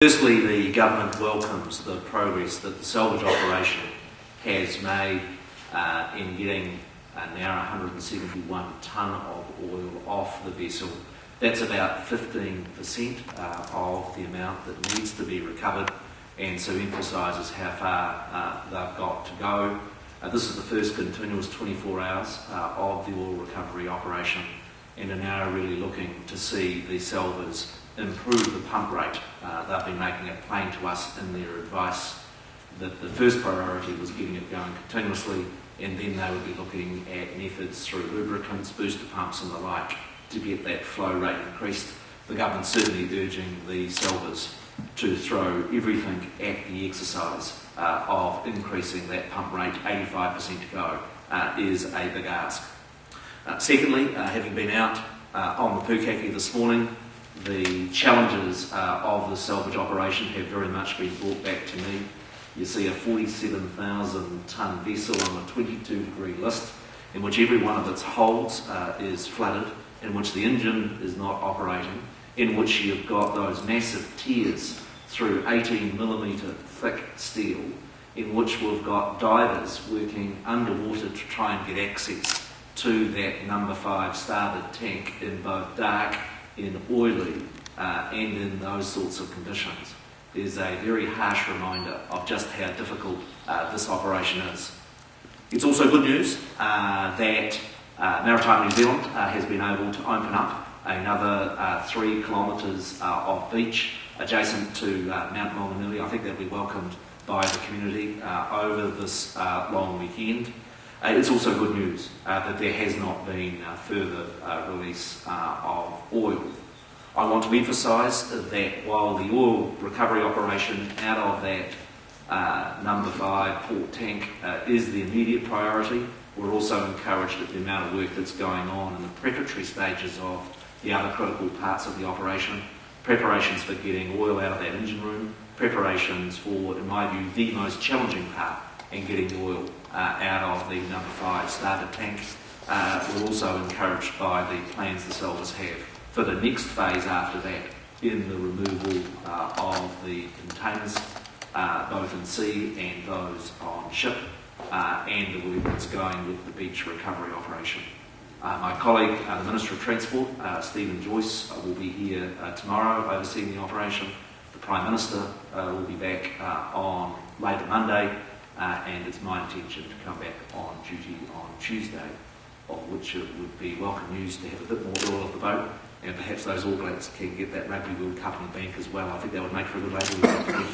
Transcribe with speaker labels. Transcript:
Speaker 1: Firstly, the government welcomes the progress that the salvage operation has made in getting now 171 tonne of oil off the vessel. That's about 15% of the amount that needs to be recovered, and so emphasises how far they've got to go. This is the first continuous 24 hours of the oil recovery operation, and are now really looking to see the salvers improve the pump rate. They've been making it plain to us in their advice that the first priority was getting it going continuously, and then they would be looking at methods through lubricants, booster pumps and the like to get that flow rate increased. The government's certainly urging the salvers to throw everything at the exercise of increasing that pump rate. 85% to go is a big ask. Secondly, having been out on the Pukaki this morning, the challenges of the salvage operation have very much been brought back to me. You see a 47,000 tonne vessel on a 22-degree list, in which every one of its holds is flooded, in which the engine is not operating, in which you've got those massive tears through 18mm thick steel, in which we've got divers working underwater to try and get access to that number 5 starboard tank in both dark, in oily and in those sorts of conditions, is a very harsh reminder of just how difficult this operation is. It's also good news that Maritime New Zealand has been able to open up another 3 kilometres of beach adjacent to Mount Maunganui. I think they'll be welcomed by the community over this long weekend. It's also good news that there has not been further release of oil. I want to emphasise that while the oil recovery operation out of that number 5 port tank is the immediate priority, we're also encouraged at the amount of work that's going on in the preparatory stages of the other critical parts of the operation. Preparations for getting oil out of that engine room, preparations for, in my view, the most challenging part in getting the oil out of the number 5 starboard tank. We're also encouraged by the plans the salvers have for the next phase after that in the removal of the containers, both in sea and those on ship, and the work that's going with the beach recovery operation. My colleague, the Minister of Transport, Stephen Joyce, will be here tomorrow overseeing the operation. The Prime Minister will be back on Labour Monday, and it's my intention to come back on duty on Tuesday, of which it would be welcome news to have a bit more oil off the boat, and perhaps those All Blacks can get that Rugby World Cup in the bank as well. I think that would make for a good Rugby World Cup.